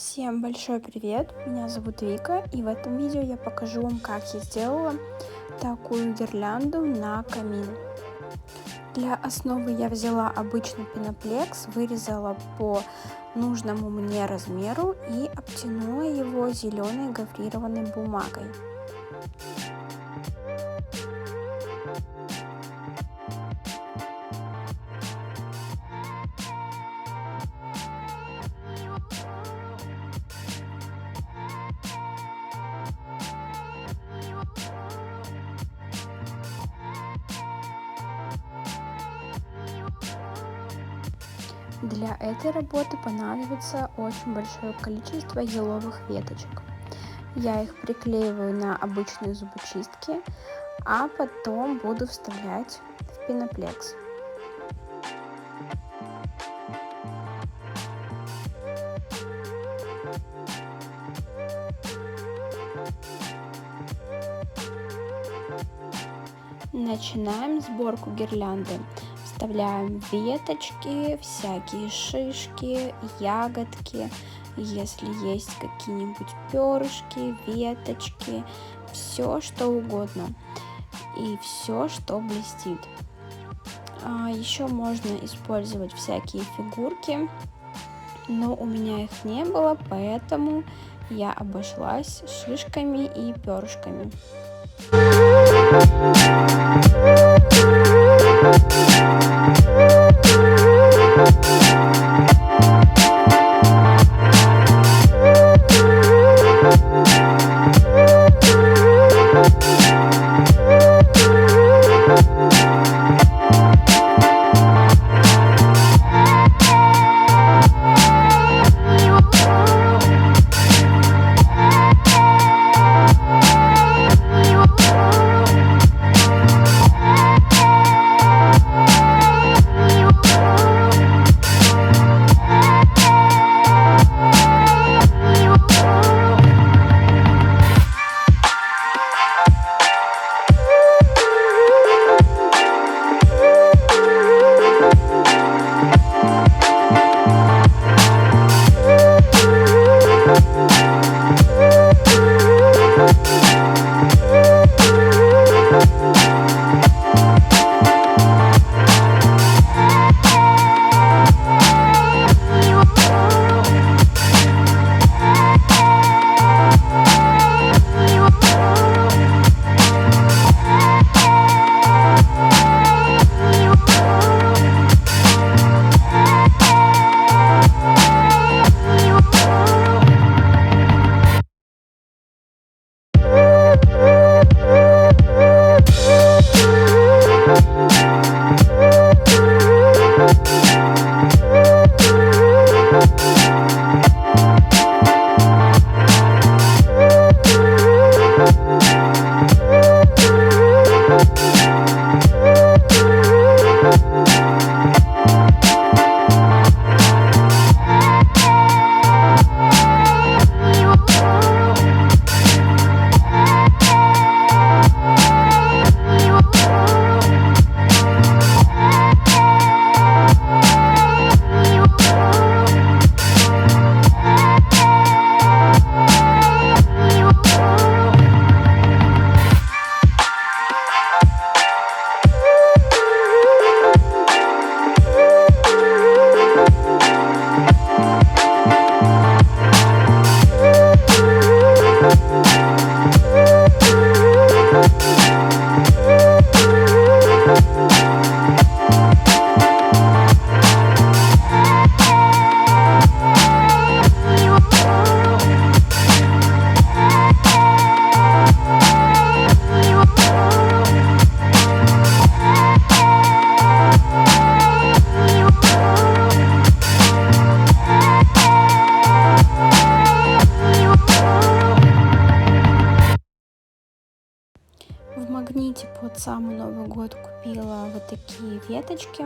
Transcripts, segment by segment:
Всем большой привет, меня зовут Вика, и в этом видео я покажу вам, как я сделала такую гирлянду на камин. Для основы я взяла обычный пеноплекс, вырезала по нужному мне размеру и обтянула его зеленой гофрированной бумагой. Для этой работы понадобится очень большое количество еловых веточек. Я их приклеиваю на обычные зубочистки, а потом буду вставлять в пеноплекс. Начинаем сборку гирлянды. Вставляем веточки, всякие шишки, ягодки, если есть какие-нибудь перышки, веточки, все что угодно и все, что блестит. Еще можно использовать всякие фигурки, но у меня их не было, поэтому я обошлась шишками и перышками. В Магните под самый Новый год купила вот такие веточки,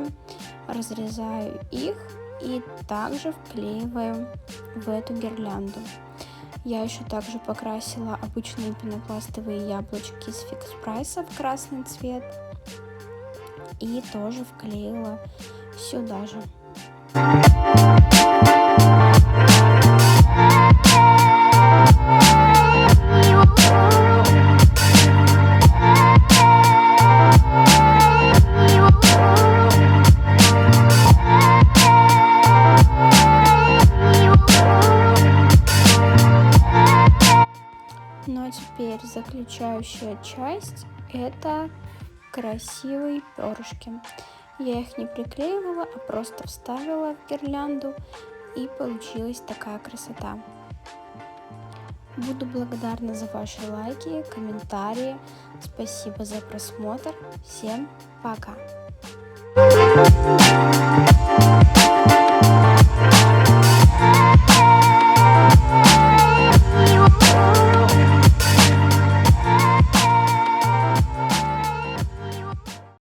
разрезаю их и также вклеиваю в эту гирлянду. Я еще также покрасила обычные пенопластовые яблочки с Фикс Прайса в красный цвет и тоже вклеила сюда же. заключающая часть — это красивые перышки. Я их не приклеивала, а просто вставила в гирлянду, и получилась такая красота. Буду благодарна за ваши лайки, комментарии. Спасибо за просмотр. Всем пока!